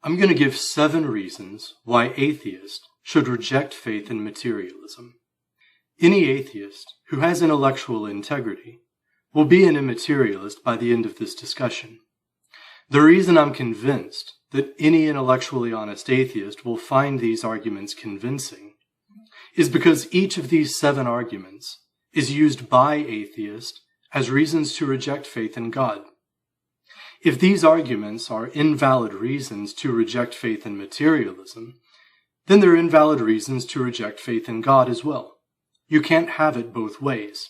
I'm going to give 7 reasons why atheists should reject faith in materialism. Any atheist who has intellectual integrity will be an immaterialist by the end of this discussion. The reason I'm convinced that any intellectually honest atheist will find these arguments convincing is because each of these 7 arguments is used by atheists as reasons to reject faith in God. If these arguments are invalid reasons to reject faith in materialism, then they're invalid reasons to reject faith in God as well. You can't have it both ways.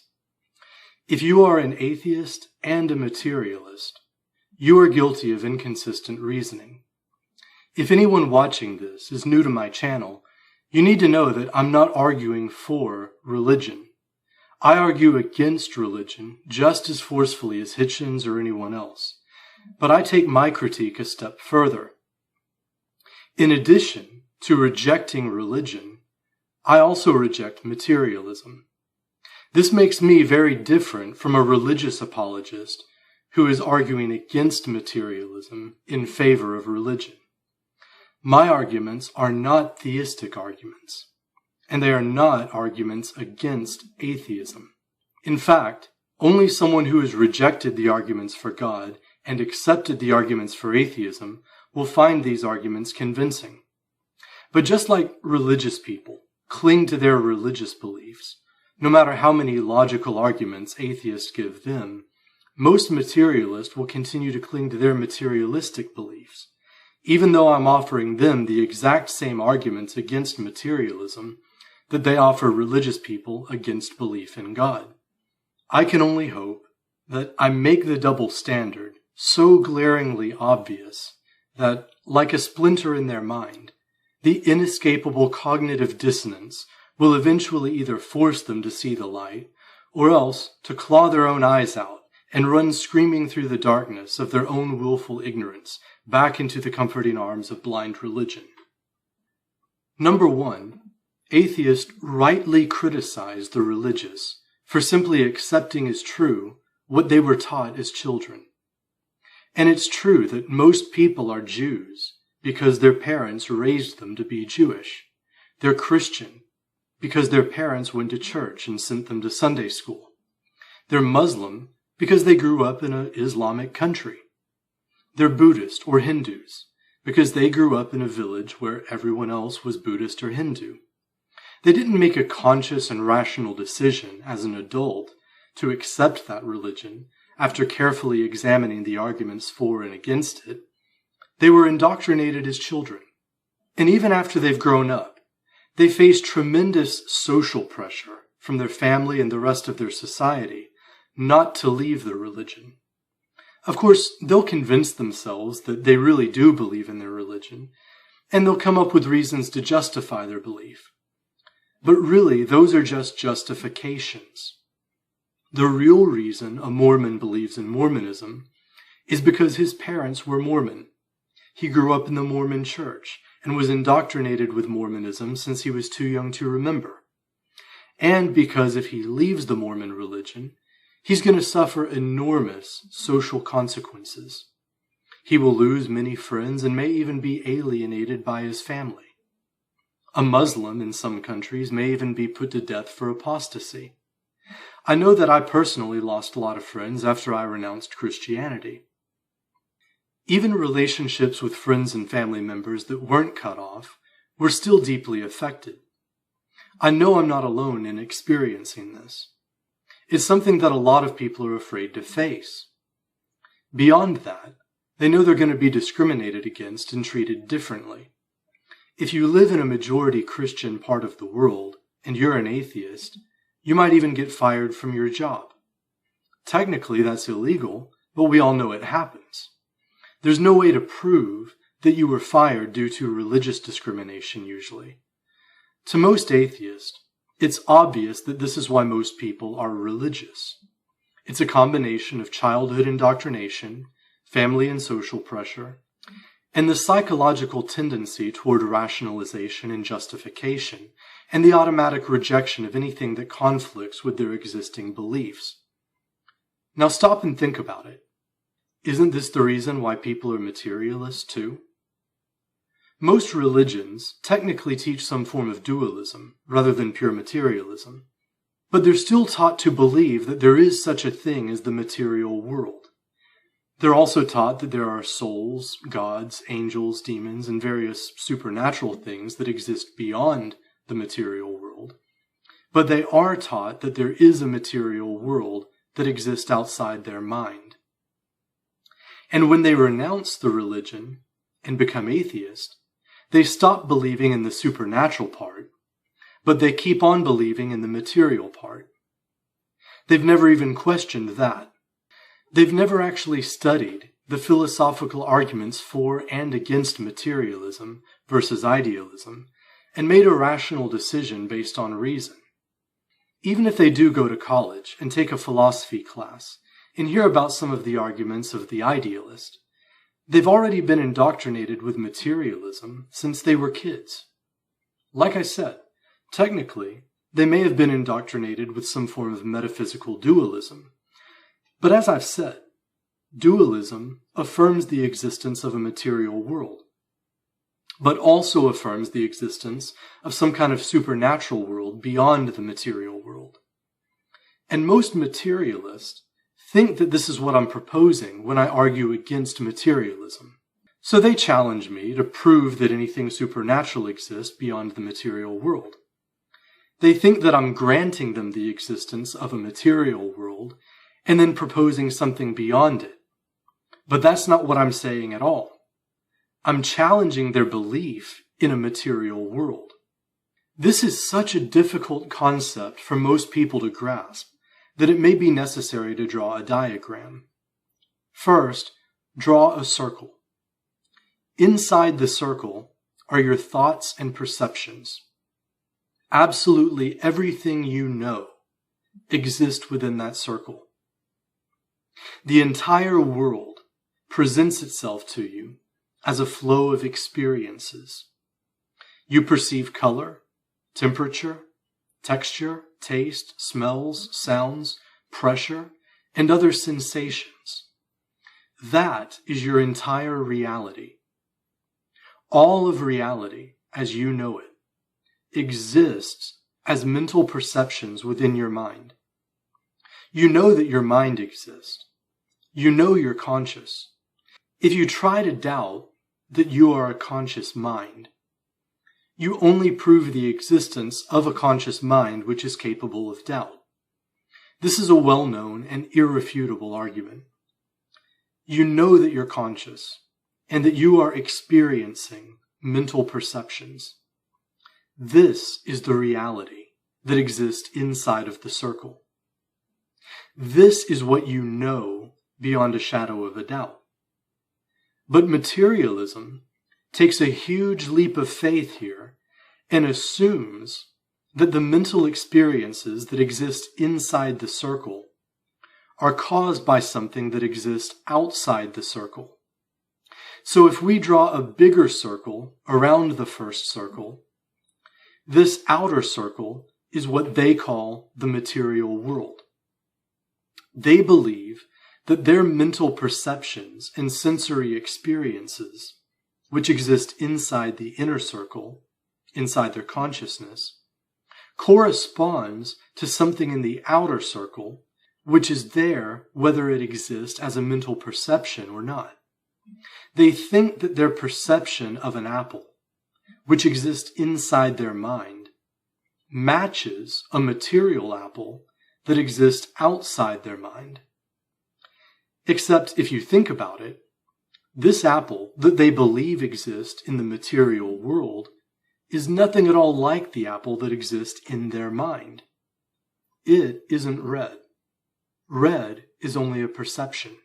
If you are an atheist and a materialist, you are guilty of inconsistent reasoning. If anyone watching this is new to my channel, you need to know that I'm not arguing for religion. I argue against religion just as forcefully as Hitchens or anyone else. But I take my critique a step further. In addition to rejecting religion, I also reject materialism. This makes me very different from a religious apologist who is arguing against materialism in favor of religion. My arguments are not theistic arguments, and they are not arguments against atheism. In fact, only someone who has rejected the arguments for God and accepted the arguments for atheism will find these arguments convincing. But just like religious people cling to their religious beliefs, no matter how many logical arguments atheists give them, most materialists will continue to cling to their materialistic beliefs, even though I'm offering them the exact same arguments against materialism that they offer religious people against belief in God. I can only hope that I make the double standard so glaringly obvious that, like a splinter in their mind, the inescapable cognitive dissonance will eventually either force them to see the light, or else to claw their own eyes out and run screaming through the darkness of their own willful ignorance back into the comforting arms of blind religion. Number 1, atheists rightly criticize the religious for simply accepting as true what they were taught as children. And it's true that most people are Jews because their parents raised them to be Jewish. They're Christian because their parents went to church and sent them to Sunday school. They're Muslim because they grew up in an Islamic country. They're Buddhist or Hindus because they grew up in a village where everyone else was Buddhist or Hindu. They didn't make a conscious and rational decision as an adult to accept that religion after carefully examining the arguments for and against it. They were indoctrinated as children. And even after they've grown up, they face tremendous social pressure from their family and the rest of their society not to leave their religion. Of course, they'll convince themselves that they really do believe in their religion, and they'll come up with reasons to justify their belief. But really, those are just justifications. The real reason a Mormon believes in Mormonism is because his parents were Mormon. He grew up in the Mormon church and was indoctrinated with Mormonism since he was too young to remember. And because if he leaves the Mormon religion, he's going to suffer enormous social consequences. He will lose many friends and may even be alienated by his family. A Muslim in some countries may even be put to death for apostasy. I know that I personally lost a lot of friends after I renounced Christianity. Even relationships with friends and family members that weren't cut off were still deeply affected. I know I'm not alone in experiencing this. It's something that a lot of people are afraid to face. Beyond that, they know they're going to be discriminated against and treated differently. If you live in a majority Christian part of the world and you're an atheist, you might even get fired from your job. Technically, that's illegal, but we all know it happens. There's no way to prove that you were fired due to religious discrimination usually. To most atheists, it's obvious that this is why most people are religious. It's a combination of childhood indoctrination, family and social pressure, and the psychological tendency toward rationalization and justification, and the automatic rejection of anything that conflicts with their existing beliefs. Now stop and think about it. Isn't this the reason why people are materialists too? Most religions technically teach some form of dualism rather than pure materialism, but they're still taught to believe that there is such a thing as the material world. They're also taught that there are souls, gods, angels, demons, and various supernatural things that exist beyond the material world. But they are taught that there is a material world that exists outside their mind. And when they renounce the religion and become atheist, they stop believing in the supernatural part, but they keep on believing in the material part. They've never even questioned that. They've never actually studied the philosophical arguments for and against materialism versus idealism and made a rational decision based on reason. Even if they do go to college and take a philosophy class and hear about some of the arguments of the idealist, they've already been indoctrinated with materialism since they were kids. Like I said, technically, they may have been indoctrinated with some form of metaphysical dualism. But as I've said, dualism affirms the existence of a material world, but also affirms the existence of some kind of supernatural world beyond the material world. And most materialists think that this is what I'm proposing when I argue against materialism. So they challenge me to prove that anything supernatural exists beyond the material world. They think that I'm granting them the existence of a material world and then proposing something beyond it. But that's not what I'm saying at all. I'm challenging their belief in a material world. This is such a difficult concept for most people to grasp that it may be necessary to draw a diagram. First, draw a circle. Inside the circle are your thoughts and perceptions. Absolutely everything you know exists within that circle. The entire world presents itself to you as a flow of experiences. You perceive color, temperature, texture, taste, smells, sounds, pressure, and other sensations. That is your entire reality. All of reality, as you know it, exists as mental perceptions within your mind. You know that your mind exists. You know you're conscious. If you try to doubt that you are a conscious mind, you only prove the existence of a conscious mind which is capable of doubt. This is a well-known and irrefutable argument. You know that you're conscious and that you are experiencing mental perceptions. This is the reality that exists inside of the circle. This is what you know beyond a shadow of a doubt. But materialism takes a huge leap of faith here and assumes that the mental experiences that exist inside the circle are caused by something that exists outside the circle. So if we draw a bigger circle around the first circle, this outer circle is what they call the material world. They believe that their mental perceptions and sensory experiences, which exist inside the inner circle, inside their consciousness, corresponds to something in the outer circle, which is there whether it exists as a mental perception or not. They think that their perception of an apple, which exists inside their mind, matches a material apple that exists outside their mind. Except if you think about it, this apple that they believe exists in the material world is nothing at all like the apple that exists in their mind. It isn't red. Red is only a perception.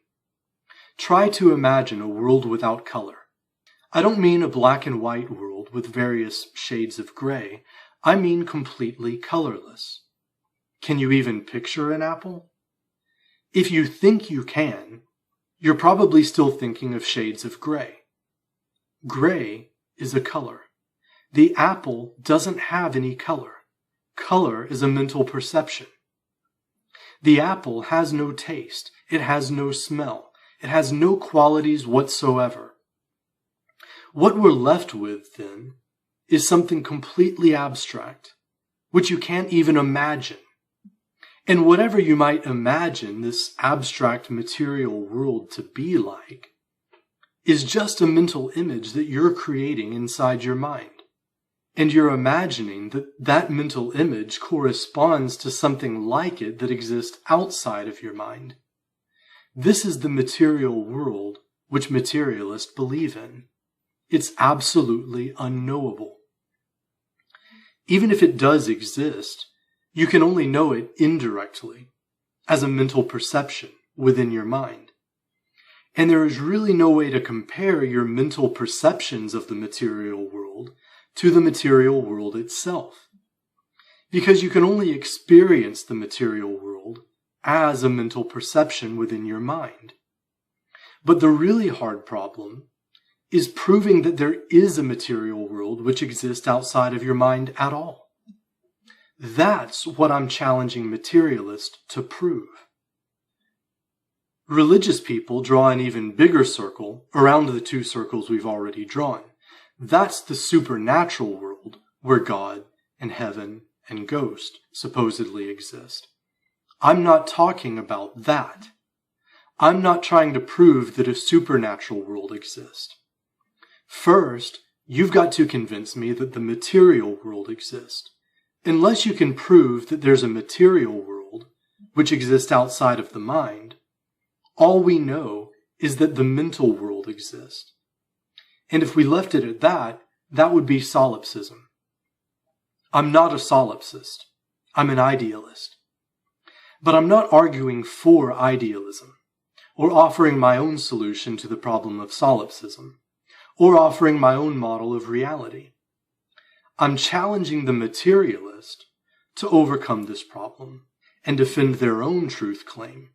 Try to imagine a world without color. I don't mean a black and white world with various shades of gray. I mean completely colorless. Can you even picture an apple? If you think you can, you're probably still thinking of shades of gray. Gray is a color. The apple doesn't have any color. Color is a mental perception. The apple has no taste. It has no smell. It has no qualities whatsoever. What we're left with, then, is something completely abstract, which you can't even imagine. And whatever you might imagine this abstract material world to be like is just a mental image that you're creating inside your mind. And you're imagining that that mental image corresponds to something like it that exists outside of your mind. This is the material world which materialists believe in. It's absolutely unknowable. Even if it does exist, you can only know it indirectly, as a mental perception within your mind. And there is really no way to compare your mental perceptions of the material world to the material world itself, because you can only experience the material world as a mental perception within your mind. But the really hard problem is proving that there is a material world which exists outside of your mind at all. That's what I'm challenging materialists to prove. Religious people draw an even bigger circle around the two circles we've already drawn. That's the supernatural world where God and heaven and ghost supposedly exist. I'm not talking about that. I'm not trying to prove that a supernatural world exists. First, you've got to convince me that the material world exists. Unless you can prove that there's a material world which exists outside of the mind, all we know is that the mental world exists. And if we left it at that, that would be solipsism. I'm not a solipsist. I'm an idealist. But I'm not arguing for idealism, or offering my own solution to the problem of solipsism, or offering my own model of reality. I'm challenging the materialist to overcome this problem and defend their own truth claim,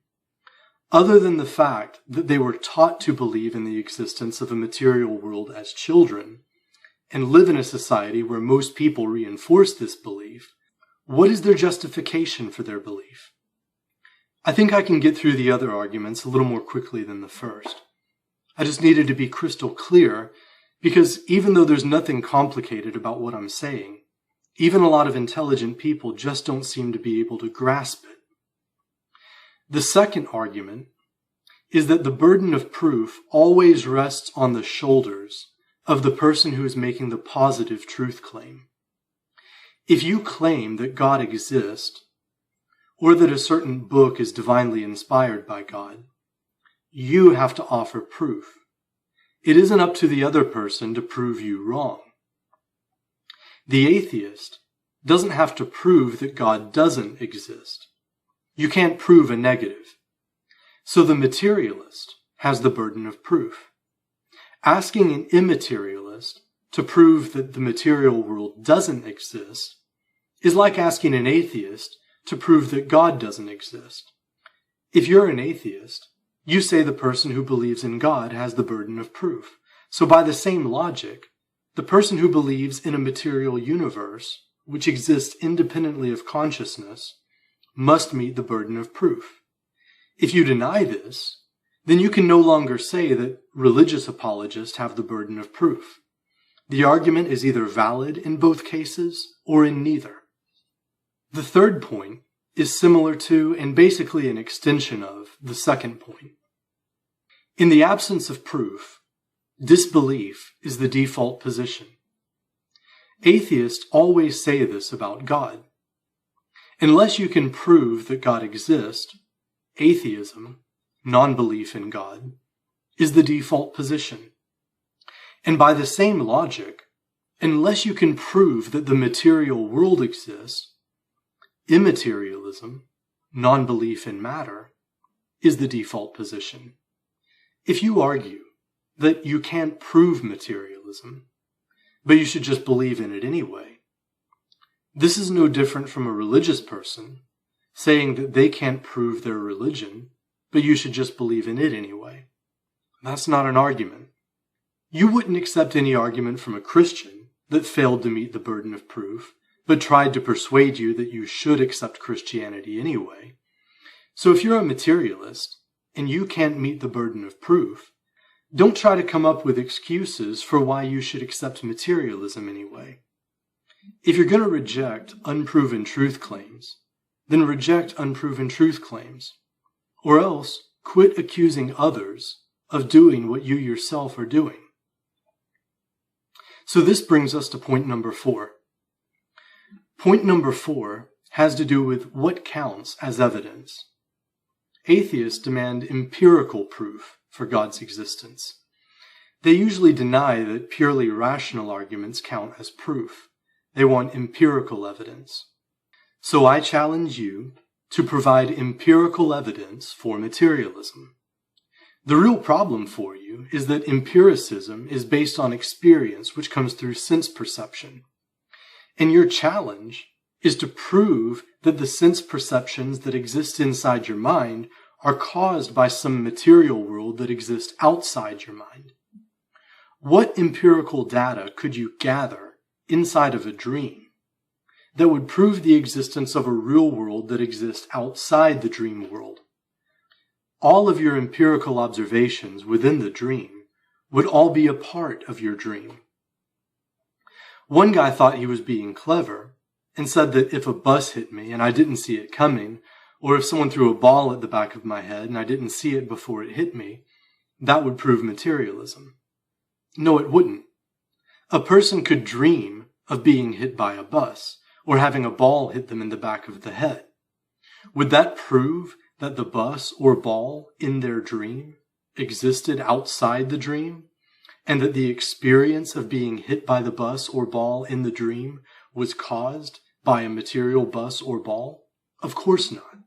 other than the fact that they were taught to believe in the existence of a material world as children, and live in a society where most people reinforce this belief. What is their justification for their belief? I think I can get through the other arguments a little more quickly than the first. I just needed to be crystal clear, because even though there's nothing complicated about what I'm saying, even a lot of intelligent people just don't seem to be able to grasp it. The second argument is that the burden of proof always rests on the shoulders of the person who is making the positive truth claim. If you claim that God exists, or that a certain book is divinely inspired by God, you have to offer proof. It isn't up to the other person to prove you wrong. The atheist doesn't have to prove that God doesn't exist. You can't prove a negative. So the materialist has the burden of proof. Asking an immaterialist to prove that the material world doesn't exist is like asking an atheist to prove that God doesn't exist. If you're an atheist, you say the person who believes in God has the burden of proof. So by the same logic, the person who believes in a material universe, which exists independently of consciousness, must meet the burden of proof. If you deny this, then you can no longer say that religious apologists have the burden of proof. The argument is either valid in both cases or in neither. The third point is similar to and basically an extension of the second point. In the absence of proof, disbelief is the default position. Atheists always say this about God. Unless you can prove that God exists, atheism, non-belief in God, is the default position. And by the same logic, unless you can prove that the material world exists, immaterialism, non-belief in matter, is the default position. If you argue that you can't prove materialism, but you should just believe in it anyway, this is no different from a religious person saying that they can't prove their religion, but you should just believe in it anyway. That's not an argument. You wouldn't accept any argument from a Christian that failed to meet the burden of proof, but tried to persuade you that you should accept Christianity anyway. So if you're a materialist and you can't meet the burden of proof, Don't try to come up with excuses for why you should accept materialism anyway. If you're going to reject unproven truth claims, then reject unproven truth claims, or else quit accusing others of doing what you yourself are doing. So this brings us to point number 4. Point number 4 has to do with what counts as evidence. Atheists demand empirical proof for God's existence. They usually deny that purely rational arguments count as proof. They want empirical evidence. So I challenge you to provide empirical evidence for materialism. The real problem for you is that empiricism is based on experience, which comes through sense perception. And your challenge is to prove that the sense perceptions that exist inside your mind are caused by some material world that exists outside your mind. What empirical data could you gather inside of a dream that would prove the existence of a real world that exists outside the dream world? All of your empirical observations within the dream would all be a part of your dream. One guy thought he was being clever and said that if a bus hit me and I didn't see it coming, or if someone threw a ball at the back of my head and I didn't see it before it hit me, that would prove materialism. No, it wouldn't. A person could dream of being hit by a bus or having a ball hit them in the back of the head. Would that prove that the bus or ball in their dream existed outside the dream, and that the experience of being hit by the bus or ball in the dream was caused by a material bus or ball? Of course not.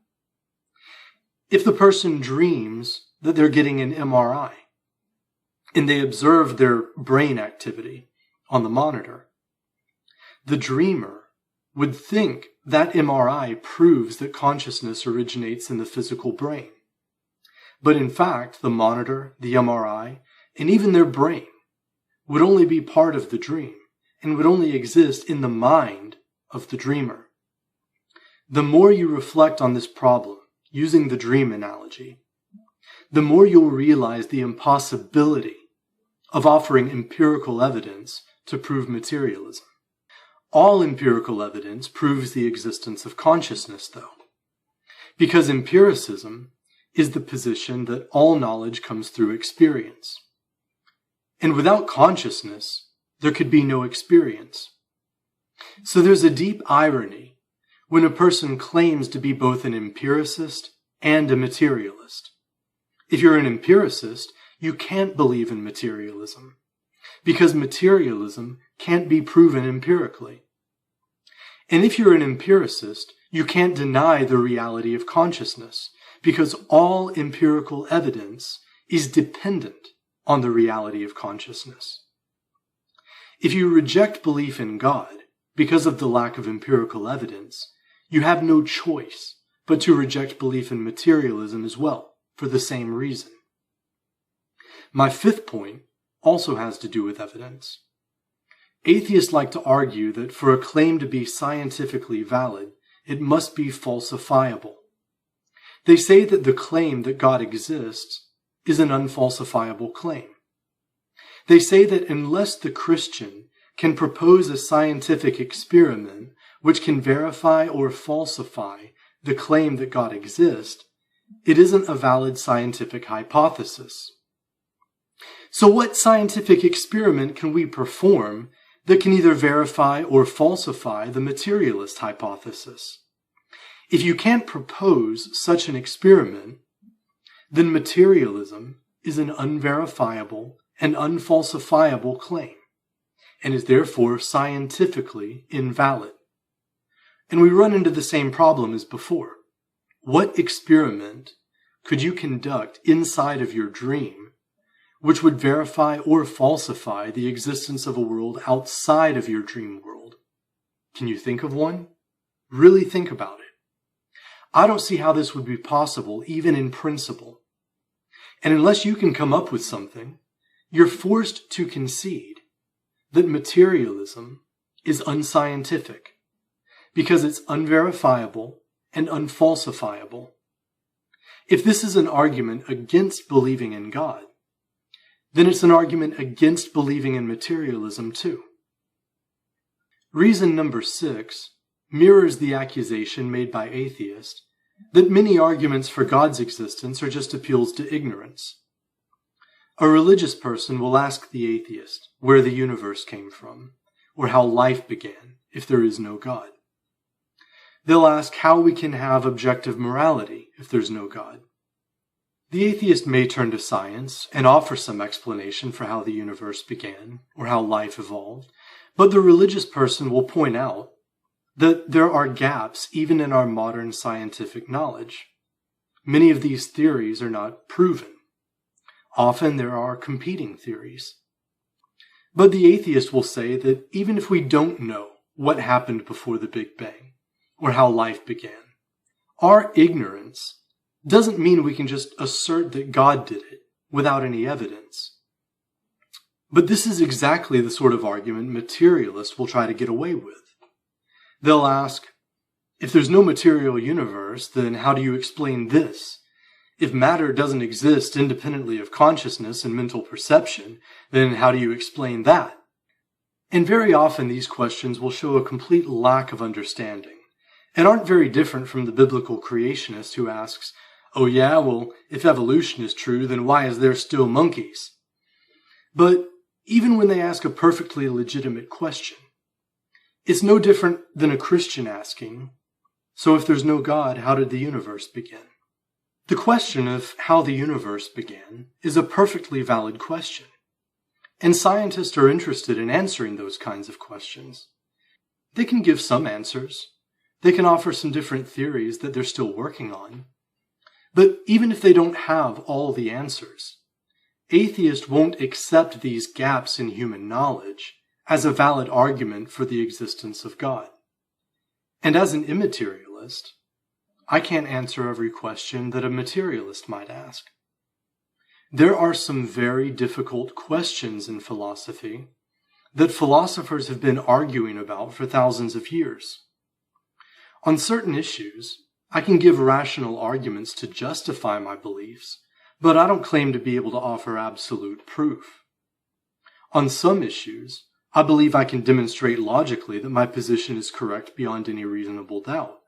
If the person dreams that they're getting an MRI, and they observe their brain activity on the monitor, the dreamer would think that MRI proves that consciousness originates in the physical brain. But in fact, the monitor, the MRI, and even their brain would only be part of the dream and would only exist in the mind of the dreamer. The more you reflect on this problem, using the dream analogy, the more you'll realize the impossibility of offering empirical evidence to prove materialism. All empirical evidence proves the existence of consciousness, though, because empiricism is the position that all knowledge comes through experience. And without consciousness, there could be no experience. So there's a deep irony when a person claims to be both an empiricist and a materialist. If you're an empiricist, you can't believe in materialism, because materialism can't be proven empirically. And if you're an empiricist, you can't deny the reality of consciousness, because all empirical evidence is dependent on the reality of consciousness. If you reject belief in God because of the lack of empirical evidence, you have no choice but to reject belief in materialism as well, for the same reason. My 5th point also has to do with evidence. Atheists like to argue that for a claim to be scientifically valid, it must be falsifiable. They say that the claim that God exists is an unfalsifiable claim. They say that unless the Christian can propose a scientific experiment which can verify or falsify the claim that God exists, it isn't a valid scientific hypothesis. So what scientific experiment can we perform that can either verify or falsify the materialist hypothesis? If you can't propose such an experiment, then materialism is an unverifiable and unfalsifiable claim, and is therefore scientifically invalid. And we run into the same problem as before. What experiment could you conduct inside of your dream which would verify or falsify the existence of a world outside of your dream world? Can you think of one? Really think about it. I don't see how this would be possible, even in principle. And unless you can come up with something, you're forced to concede that materialism is unscientific, because it's unverifiable and unfalsifiable. If this is an argument against believing in God, then it's an argument against believing in materialism too. Reason number 6 mirrors the accusation made by atheists that many arguments for God's existence are just appeals to ignorance. A religious person will ask the atheist where the universe came from, or how life began, if there is no God. They'll ask how we can have objective morality if there's no God. The atheist may turn to science and offer some explanation for how the universe began, or how life evolved, but the religious person will point out that there are gaps even in our modern scientific knowledge. Many of these theories are not proven. Often there are competing theories. But the atheist will say that even if we don't know what happened before the Big Bang, or how life began, our ignorance doesn't mean we can just assert that God did it without any evidence. But this is exactly the sort of argument materialists will try to get away with. They'll ask, if there's no material universe, then how do you explain this? If matter doesn't exist independently of consciousness and mental perception, then how do you explain that? And very often these questions will show a complete lack of understanding, and aren't very different from the biblical creationist who asks, oh yeah, well, if evolution is true, then why is there still monkeys? But even when they ask a perfectly legitimate question, it's no different than a Christian asking, so if there's no God, how did the universe begin? The question of how the universe began is a perfectly valid question, and scientists are interested in answering those kinds of questions. They can give some answers. They can offer some different theories that they're still working on. But even if they don't have all the answers, atheists won't accept these gaps in human knowledge as a valid argument for the existence of God. And as an immaterialist, I can't answer every question that a materialist might ask. There are some very difficult questions in philosophy that philosophers have been arguing about for thousands of years. On certain issues, I can give rational arguments to justify my beliefs, but I don't claim to be able to offer absolute proof. On some issues, I believe I can demonstrate logically that my position is correct beyond any reasonable doubt.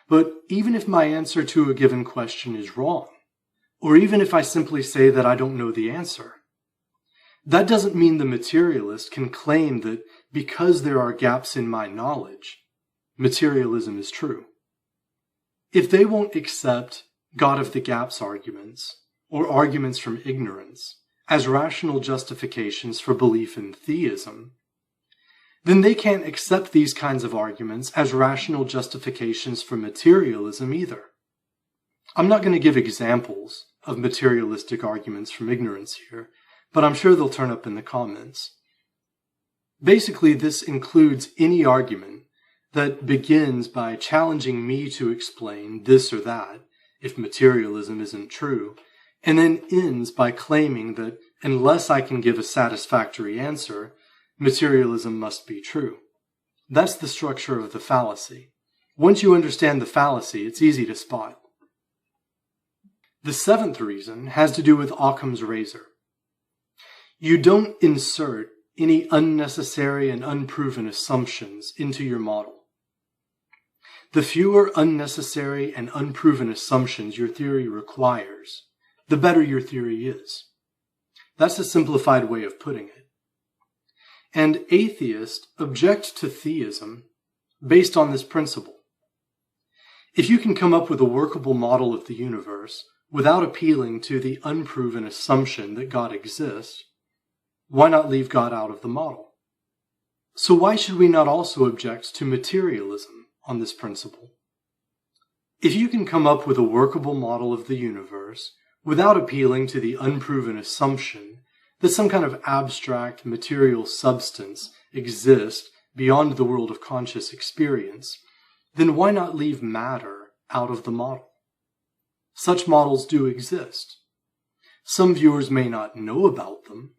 But even if my answer to a given question is wrong, or even if I simply say that I don't know the answer, that doesn't mean the materialist can claim that because there are gaps in my knowledge, materialism is true. If they won't accept God of the gaps arguments, or arguments from ignorance, as rational justifications for belief in theism, then they can't accept these kinds of arguments as rational justifications for materialism either. I'm not going to give examples of materialistic arguments from ignorance here, but I'm sure they'll turn up in the comments. Basically, this includes any argument that begins by challenging me to explain this or that, if materialism isn't true, and then ends by claiming that unless I can give a satisfactory answer, materialism must be true. That's the structure of the fallacy. Once you understand the fallacy, it's easy to spot. The 7th reason has to do with Occam's razor. You don't insert any unnecessary and unproven assumptions into your model. The fewer unnecessary and unproven assumptions your theory requires, the better your theory is. That's a simplified way of putting it. And atheists object to theism based on this principle. If you can come up with a workable model of the universe without appealing to the unproven assumption that God exists, why not leave God out of the model? So why should we not also object to materialism on this principle? If you can come up with a workable model of the universe without appealing to the unproven assumption that some kind of abstract material substance exists beyond the world of conscious experience, then why not leave matter out of the model? Such models do exist. Some viewers may not know about them,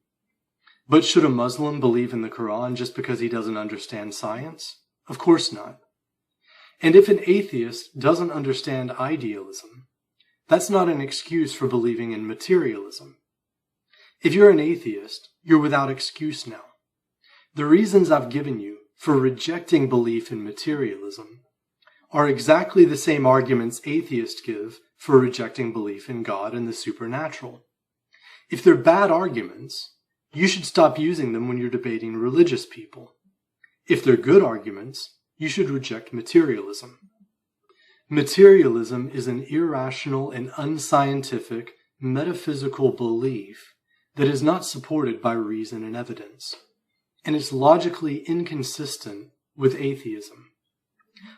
but should a Muslim believe in the Quran just because he doesn't understand science? Of course not. And if an atheist doesn't understand idealism, that's not an excuse for believing in materialism. If you're an atheist, you're without excuse now. The reasons I've given you for rejecting belief in materialism are exactly the same arguments atheists give for rejecting belief in God and the supernatural. If they're bad arguments, you should stop using them when you're debating religious people. If they're good arguments, you should reject materialism. Materialism is an irrational and unscientific metaphysical belief that is not supported by reason and evidence, and is logically inconsistent with atheism.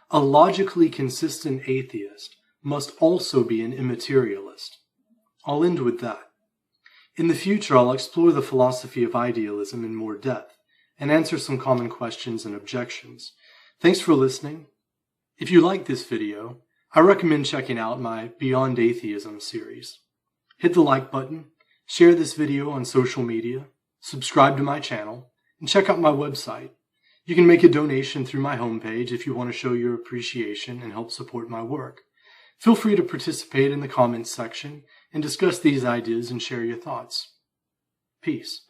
A logically consistent atheist must also be an immaterialist. I'll end with that. In the future, I'll explore the philosophy of idealism in more depth and answer some common questions and objections. Thanks for listening. If you like this video, I recommend checking out my Beyond Atheism series. Hit the like button, share this video on social media, subscribe to my channel, and check out my website. You can make a donation through my homepage if you want to show your appreciation and help support my work. Feel free to participate in the comments section and discuss these ideas and share your thoughts. Peace.